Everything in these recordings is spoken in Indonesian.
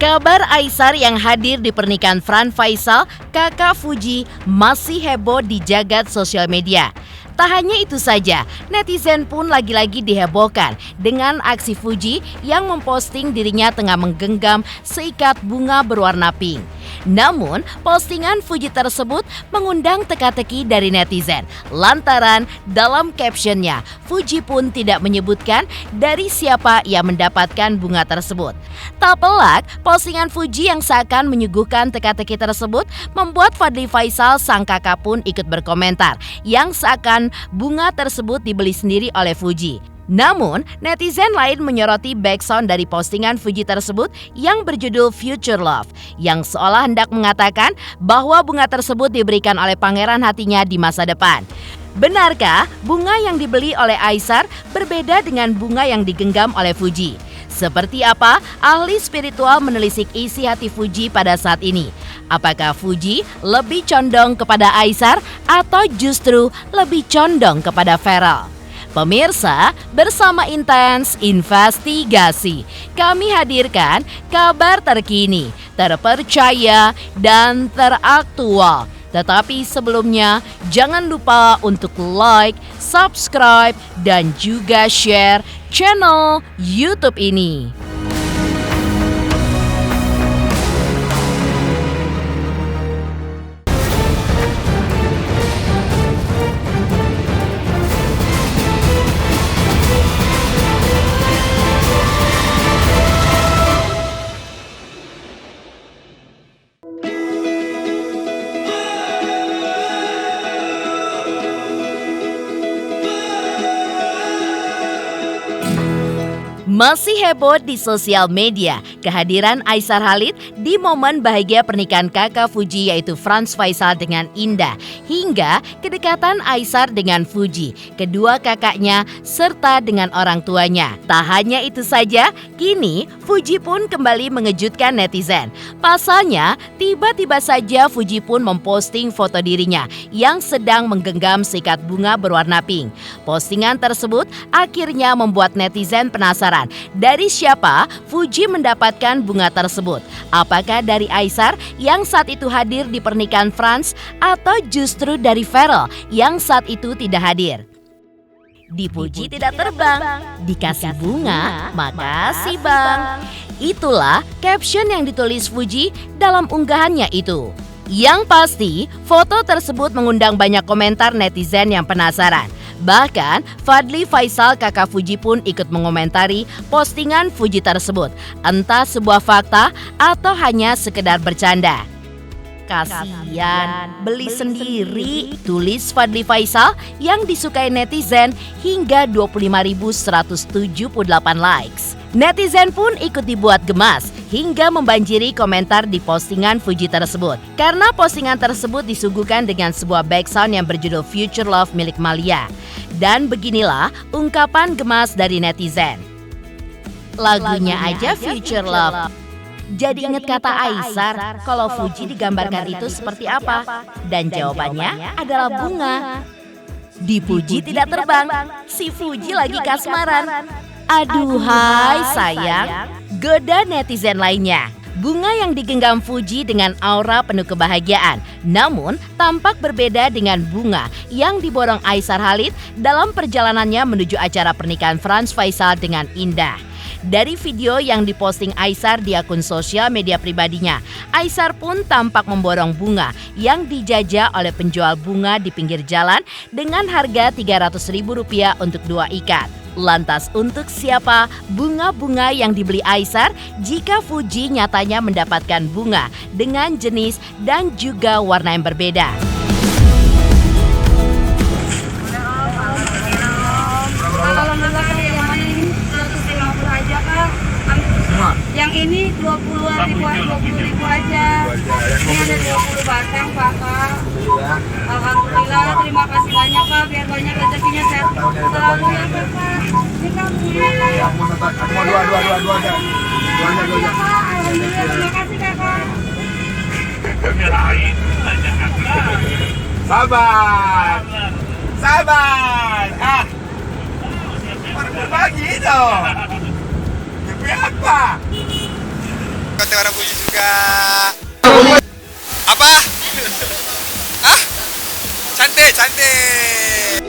Kabar Aisar yang hadir di pernikahan Fran Faisal, kakak Fuji, masih heboh di jagat sosial media. Tak hanya itu saja, netizen pun lagi-lagi dihebohkan dengan aksi Fuji yang memposting dirinya tengah menggenggam seikat bunga berwarna pink. Namun, postingan Fuji tersebut mengundang teka-teki dari netizen. Lantaran dalam captionnya, Fuji pun tidak menyebutkan dari siapa yang mendapatkan bunga tersebut. Tak pelak, postingan Fuji yang seakan menyuguhkan teka-teki tersebut membuat Fadly Faisal sang kakak pun ikut berkomentar yang seakan bunga tersebut dibeli sendiri oleh Fuji. Namun, netizen lain menyoroti backsound dari postingan Fuji tersebut yang berjudul Future Love, yang seolah hendak mengatakan bahwa bunga tersebut diberikan oleh pangeran hatinya di masa depan. Benarkah bunga yang dibeli oleh Aisar berbeda dengan bunga yang digenggam oleh Fuji? Seperti apa ahli spiritual menelisik isi hati Fuji pada saat ini? Apakah Fuji lebih condong kepada Aisar atau justru lebih condong kepada Pharrell? Pemirsa, bersama Intens Investigasi, kami hadirkan kabar terkini, terpercaya, dan teraktual. Tetapi sebelumnya, jangan lupa untuk like, subscribe, dan juga share channel YouTube ini. Masih heboh di sosial media kehadiran Aisar Khalid di momen bahagia pernikahan kakak Fuji yaitu Frans Faisal dengan Indah, hingga kedekatan Aisar dengan Fuji, kedua kakaknya serta dengan orang tuanya. Tak hanya itu saja, kini Fuji pun kembali mengejutkan netizen. Pasalnya, tiba-tiba saja Fuji pun memposting foto dirinya yang sedang menggenggam seikat bunga berwarna pink. Postingan tersebut akhirnya membuat netizen penasaran. Dari siapa Fuji mendapatkan bunga tersebut? Apakah dari Aisar yang saat itu hadir di pernikahan Frans atau justru dari Pharrell yang saat itu tidak hadir? Dipuji tidak terbang, dikasih bunga, makasih bang. Itulah caption yang ditulis Fuji dalam unggahannya itu. Yang pasti, foto tersebut mengundang banyak komentar netizen yang penasaran. Bahkan, Fadly Faisal kakak Fuji pun ikut mengomentari postingan Fuji tersebut. Entah sebuah fakta atau hanya sekedar bercanda. Kasian, beli sendiri, tulis Fadly Faisal yang disukai netizen hingga 25.178 likes. Netizen pun ikut dibuat gemas hingga membanjiri komentar di postingan Fuji tersebut. Karena postingan tersebut disuguhkan dengan sebuah backsound yang berjudul Future Love milik Malia. Dan beginilah ungkapan gemas dari netizen. Lagunya aja Future Love. Jadi ingat kata Aisar kalau Fuji digambarkan itu seperti apa? Dan jawabannya adalah bunga. Dipuji tidak terbang, si Fuji lagi kasmaran. Aduhai sayang, goda netizen lainnya. Bunga yang digenggam Fuji dengan aura penuh kebahagiaan, namun tampak berbeda dengan bunga yang diborong Aisar Khalid dalam perjalanannya menuju acara pernikahan Frans Faisal dengan Indah. Dari video yang diposting Aisar di akun sosial media pribadinya, Aisar pun tampak memborong bunga yang dijajah oleh penjual bunga di pinggir jalan dengan harga Rp300.000 untuk 2 ikat. Lantas untuk siapa bunga-bunga yang dibeli Aisar jika Fuji nyatanya mendapatkan bunga dengan jenis dan juga warna yang berbeda? Yang ini 20.000 aja. Ini ada 20 batang, Kakak. Alhamdulillah, terima kasih banyak, Kak. Biar banyak rezekinya sehat selalu ya, Kakak. Ini kamu ya. Aku mau dua aja. Alhamdulillah, terima kasih, Kakak. Sabar. Baru berbagi dong. Demi apa? orang Fuji juga. Apa? Hah? Cantik, cantik.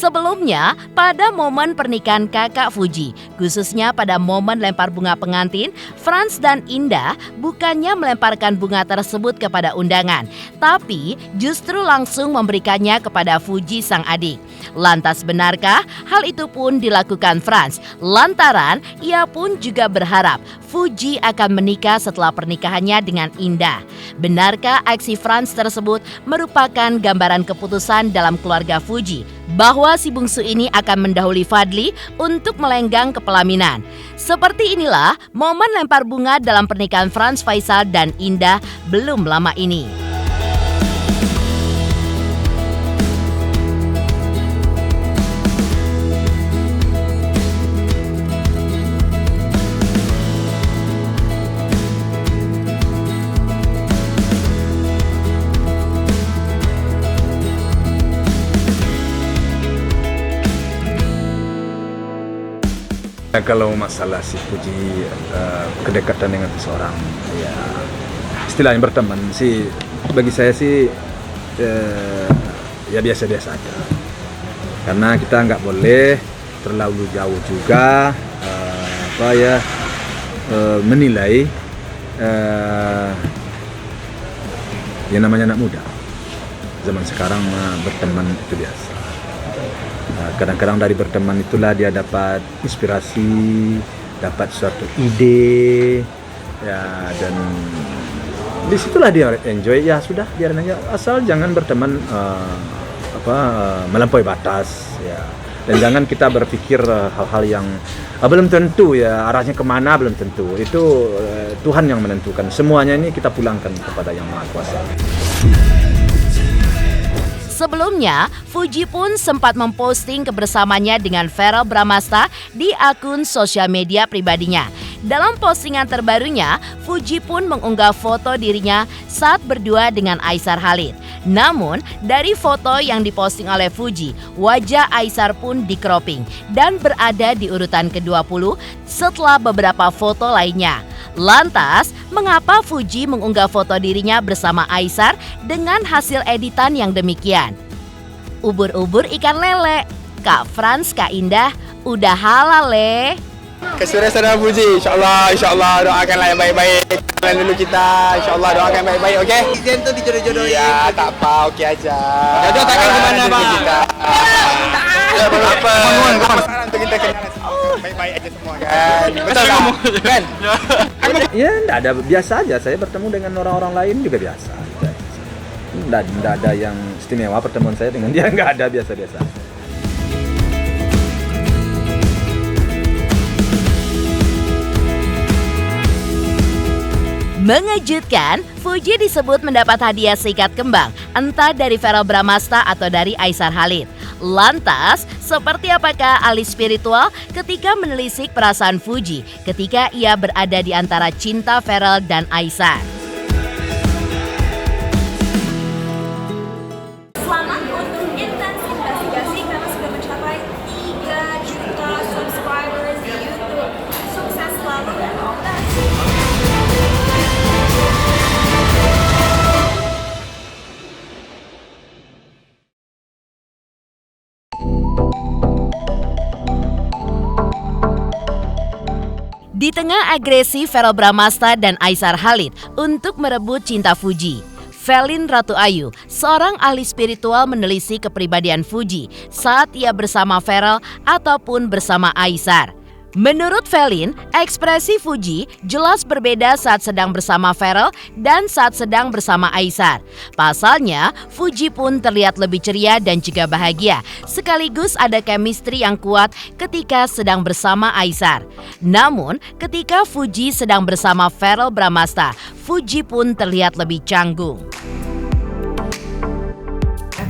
Sebelumnya, pada momen pernikahan kakak Fuji, khususnya pada momen lempar bunga pengantin, Franz dan Indah bukannya melemparkan bunga tersebut kepada undangan, tapi justru langsung memberikannya kepada Fuji sang adik. Lantas benarkah hal itu pun dilakukan Franz? Lantaran ia pun juga berharap Fuji akan menikah setelah pernikahannya dengan Indah. Benarkah aksi Franz tersebut merupakan gambaran keputusan dalam keluarga Fuji bahwa si bungsu ini akan mendahului Fadli untuk melenggang ke pelaminan? Seperti inilah momen lempar bunga dalam pernikahan Franz Faisal dan Indah belum lama ini. Kalau masalah si Fuji kedekatan dengan seseorang, ya istilahnya berteman sih, bagi saya sih ya biasa-biasa aja. Karena kita nggak boleh terlalu jauh juga menilai yang namanya anak muda. Zaman sekarang berteman itu biasa. Kadang-kadang dari berteman itulah dia dapat inspirasi, dapat suatu ide, ya, dan disitulah dia enjoy. Ya sudah, biarin aja, asal jangan berteman melampaui batas, ya. Dan jangan kita berpikir hal-hal yang belum tentu, ya, arahnya kemana belum tentu. Itu Tuhan yang menentukan. Semuanya ini kita pulangkan kepada Yang Maha Kuasa. Sebelumnya, Fuji pun sempat memposting kebersamaannya dengan Verrell Bramasta di akun sosial media pribadinya. Dalam postingan terbarunya, Fuji pun mengunggah foto dirinya saat berdua dengan Aisar Khalid. Namun, dari foto yang diposting oleh Fuji, wajah Aisar pun di-cropping dan berada di urutan ke-20 setelah beberapa foto lainnya. Lantas, mengapa Fuji mengunggah foto dirinya bersama Aisar dengan hasil editan yang demikian? Ubur-ubur ikan lele, Kak Franz, Kak Indah, udah halal le. Kesuksesan Fuji, insyaAllah doakanlah yang baik-baik. Kalian dulu kita, insyaAllah doakan baik-baik, oke? Izin tuh dijodoh-jodohin. Ya, tak apa, oke aja. Jodoh takkan kemana, Bang? Apa? Untuk kita kenal baik-baik aja semua, kan? Betul kan? Ya, enggak ada, biasa aja. Saya bertemu dengan orang-orang lain juga biasa. Enggak ada yang istimewa pertemuan saya dengan dia, enggak ada, biasa-biasa. Mengejutkan, Fuji disebut mendapat hadiah seikat kembang, entah dari Verrell Bramasta atau dari Aisar Khalid. Lantas, seperti apakah alis spiritual ketika menelisik perasaan Fuji ketika ia berada di antara cinta Verrell dan Aisar? Selamat untuk intensiv investigasi karena sudah mencapai 3 juta subscribers di YouTube. Sukses selalu dan all the best. Di tengah agresi Verrell Bramasta dan Aisar Khalid untuk merebut cinta Fuji, Velin Ratu Ayu, seorang ahli spiritual, menelisik kepribadian Fuji saat ia bersama Verrell ataupun bersama Aisar. Menurut Velin, ekspresi Fuji jelas berbeda saat sedang bersama Verrell dan saat sedang bersama Aisar. Pasalnya, Fuji pun terlihat lebih ceria dan juga bahagia, sekaligus ada chemistry yang kuat ketika sedang bersama Aisar. Namun, ketika Fuji sedang bersama Verrell Bramasta, Fuji pun terlihat lebih canggung.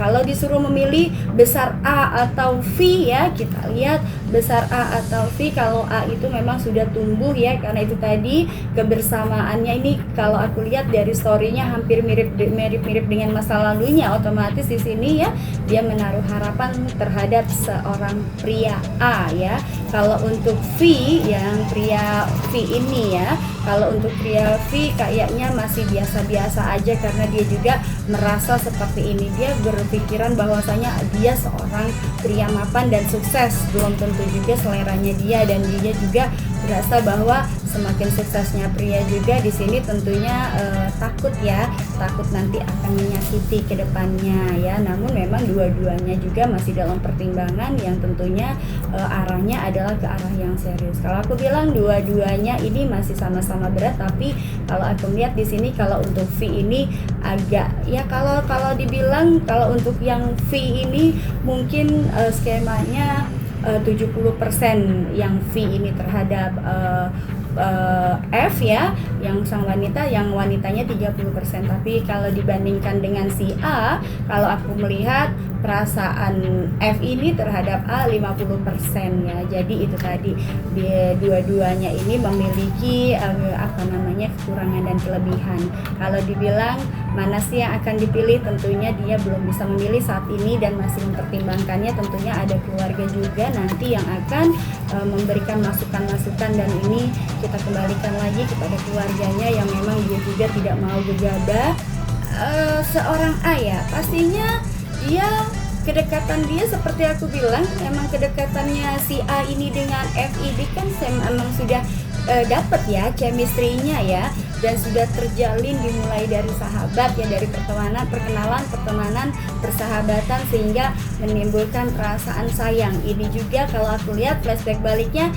kalau disuruh memilih besar A atau V ya, kita lihat besar A atau V. Kalau A itu memang sudah tumbuh ya, karena itu tadi kebersamaannya ini kalau aku lihat dari story-nya hampir mirip dengan masa lalunya, otomatis di sini ya dia menaruh harapan terhadap seorang pria A ya. Kalau untuk V, yang pria V ini ya, kalau untuk pria V kayaknya masih biasa-biasa aja, karena dia juga merasa seperti ini. Dia berpikiran bahwasanya dia seorang pria mapan dan sukses, belum tentu juga seleranya dia, dan dia juga berasa bahwa semakin suksesnya pria juga di sini tentunya takut nanti akan menyakiti ke depannya ya. Namun memang dua-duanya juga masih dalam pertimbangan yang tentunya arahnya adalah ke arah yang serius. Kalau aku bilang dua-duanya ini masih sama-sama berat, tapi kalau aku lihat di sini kalau untuk V ini agak ya, kalau dibilang kalau untuk yang V ini mungkin skemanya 70% yang V ini terhadap F ya, yang sang wanita, yang wanitanya 30%. Tapi kalau dibandingkan dengan si A, kalau aku melihat perasaan F ini terhadap A 50% ya. Jadi itu tadi, dua-duanya ini memiliki kekurangan dan kelebihan. Kalau dibilang mana sih yang akan dipilih, tentunya dia belum bisa memilih saat ini dan masih mempertimbangkannya. Tentunya ada keluarga juga nanti yang akan memberikan masukan-masukan, dan ini kita kembalikan lagi kepada keluarganya yang memang dia juga tidak mau gegabah. Seorang ayah pastinya dia, kedekatan dia seperti aku bilang, memang kedekatannya si A ini dengan F ini kan memang sudah dapat ya chemistry-nya ya, dan sudah terjalin dimulai dari sahabat ya, dari pertemanan, persahabatan, sehingga menimbulkan perasaan sayang. Ini juga kalau aku lihat flashback baliknya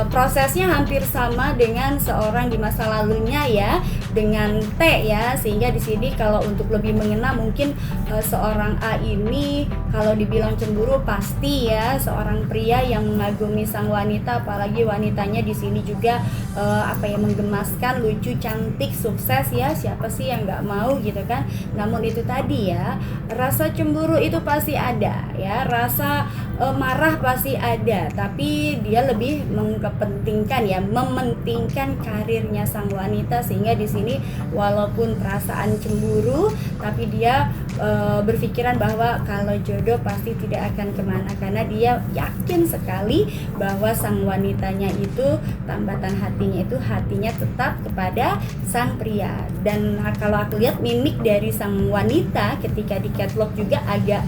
prosesnya hampir sama dengan seorang di masa lalunya ya, dengan T ya, sehingga di sini kalau untuk lebih mengena mungkin seorang A ini kalau dibilang cemburu pasti ya, seorang pria yang mengagumi sang wanita, apalagi wanitanya di sini juga menggemaskan, lucu, cantik, sukses ya, siapa sih yang nggak mau gitu kan. Namun itu tadi ya, rasa cemburu itu pasti ada ya, rasa marah pasti ada, tapi dia lebih mementingkan karirnya sang wanita, sehingga di sini walaupun perasaan cemburu, tapi dia berpikiran bahwa kalau jodoh pasti tidak akan kemana, karena dia yakin sekali bahwa sang wanitanya itu, tambatan hatinya tetap kepada sang pria. Dan kalau aku lihat mimik dari sang wanita ketika di catwalk juga agak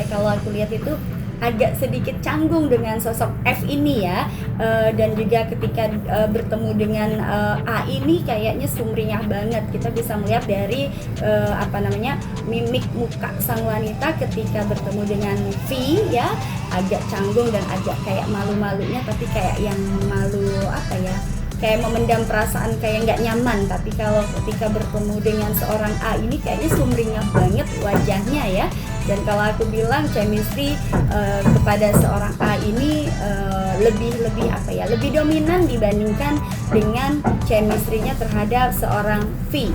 kalau aku lihat itu agak sedikit canggung dengan sosok F ini ya, dan juga ketika bertemu dengan A ini kayaknya sumringah banget. Kita bisa melihat dari mimik muka sang wanita ketika bertemu dengan V ya, agak canggung dan agak kayak malu-malunya, tapi kayak yang malu kayak memendam perasaan, kayak nggak nyaman. Tapi kalau ketika bertemu dengan seorang A ini kayaknya sumringah banget wajahnya ya. Dan kalau aku bilang chemistry kepada seorang A ini lebih dominan dibandingkan dengan chemistry-nya terhadap seorang V.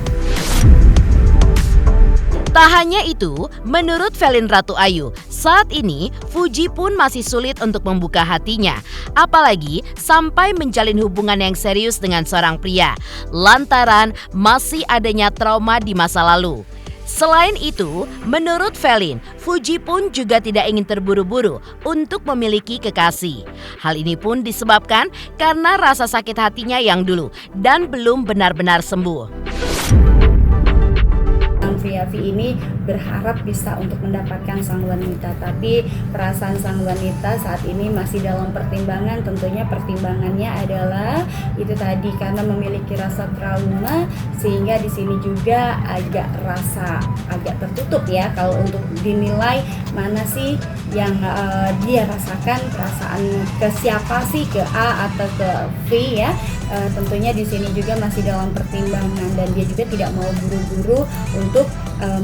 Tak hanya itu, menurut Velin Ratu Ayu, saat ini Fuji pun masih sulit untuk membuka hatinya, apalagi sampai menjalin hubungan yang serius dengan seorang pria, lantaran masih adanya trauma di masa lalu. Selain itu, menurut Velin, Fuji pun juga tidak ingin terburu-buru untuk memiliki kekasih. Hal ini pun disebabkan karena rasa sakit hatinya yang dulu dan belum benar-benar sembuh. Pria V ini berharap bisa untuk mendapatkan sang wanita, tapi perasaan sang wanita saat ini masih dalam pertimbangan. Tentunya pertimbangannya adalah itu tadi, karena memiliki rasa trauma, sehingga di sini juga agak tertutup ya kalau untuk dinilai mana sih yang dia rasakan, perasaan ke siapa sih, ke A atau ke V ya. Tentunya di sini juga masih dalam pertimbangan, dan dia juga tidak mau buru-buru untuk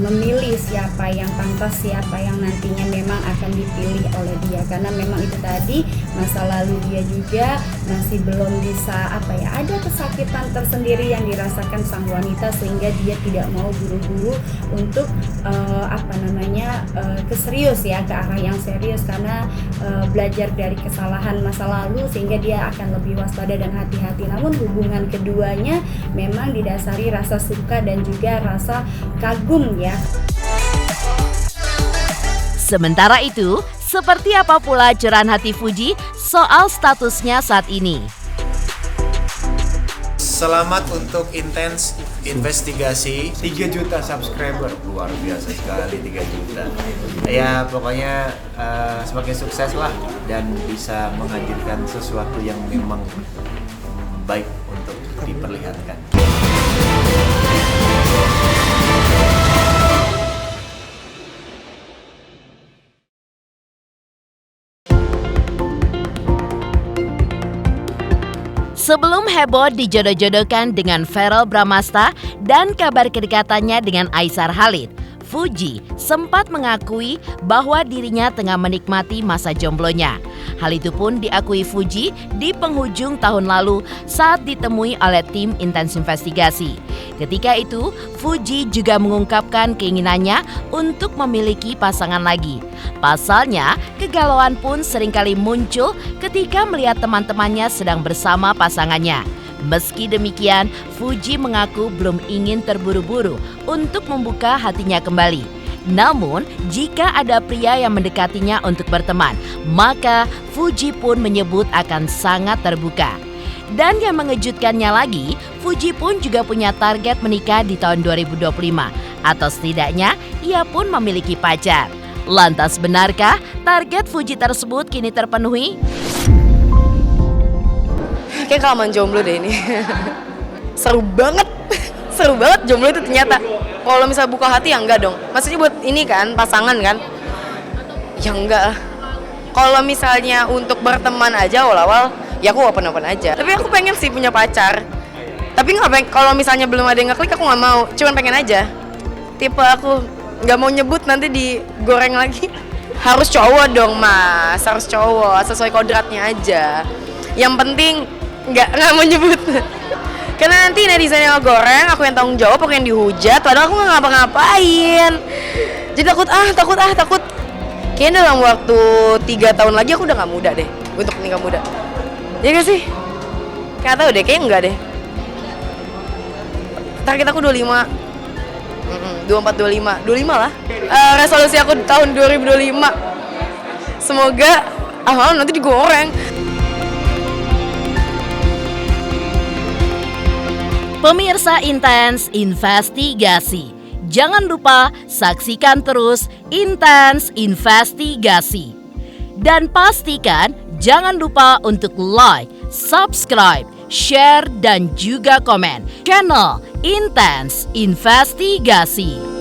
memilih siapa yang pantas, siapa yang nantinya memang akan dipilih oleh dia, karena memang itu tadi masa lalu dia juga masih belum bisa ada kesakitan tersendiri yang dirasakan sang wanita, sehingga dia tidak mau buru-buru untuk keserius ya, ke arah yang serius, karena belajar dari kesalahan masa lalu sehingga dia akan lebih waspada dan hati-hati. Namun hubungan keduanya memang didasari rasa suka dan juga rasa kagum ya. Sementara itu, seperti apa pula curahan hati Fuji soal statusnya saat ini? Selamat untuk Intens Investigasi 3 juta subscriber, luar biasa sekali 3 juta. Ya pokoknya semakin sukses lah dan bisa menghadirkan sesuatu yang memang baik untuk diperlihatkan. Sebelum heboh dijodoh-jodohkan dengan Verrell Bramasta dan kabar kedekatannya dengan Aisar Khalid, Fuji sempat mengakui bahwa dirinya tengah menikmati masa jomblonya. Hal itu pun diakui Fuji di penghujung tahun lalu saat ditemui oleh tim Intens Investigasi. Ketika itu, Fuji juga mengungkapkan keinginannya untuk memiliki pasangan lagi. Pasalnya, kegalauan pun seringkali muncul ketika melihat teman-temannya sedang bersama pasangannya. Meski demikian, Fuji mengaku belum ingin terburu-buru untuk membuka hatinya kembali. Namun, jika ada pria yang mendekatinya untuk berteman, maka Fuji pun menyebut akan sangat terbuka. Dan yang mengejutkannya lagi, Fuji pun juga punya target menikah di tahun 2025, atau setidaknya ia pun memiliki pacar. Lantas benarkah target Fuji tersebut kini terpenuhi? Kayak kelamaan jomblo deh ini. Seru banget. Seru banget jomblo itu ternyata. Kalau misalnya buka hati ya enggak dong. Maksudnya buat ini kan, pasangan kan. Ya enggak lah. Kalau misalnya untuk berteman aja awal-awal, ya aku open-open aja. Tapi aku pengen sih punya pacar. Tapi kalau misalnya belum ada yang ngeklik aku nggak mau. Cuman pengen aja. Tipe aku nggak mau nyebut nanti digoreng lagi. Harus cowok dong mas. Harus cowok. Sesuai kodratnya aja. Yang penting nggak mau nyebut. Karena nanti netizen yang goreng, aku yang tanggung jawab, aku yang dihujat, padahal aku nggak ngapa-ngapain. Jadi takut. Kayaknya dalam waktu 3 tahun lagi aku udah nggak muda deh untuk nikah muda. Ya gak sih? Nggak tahu deh, kayaknya enggak deh. Target aku 25. 24, 25 lah. Resolusi aku tahun 2025. Semoga nanti digoreng. Pemirsa Intens Investigasi, jangan lupa saksikan terus Intens Investigasi. Dan pastikan jangan lupa untuk like, subscribe, share, dan juga komen channel Intens Investigasi.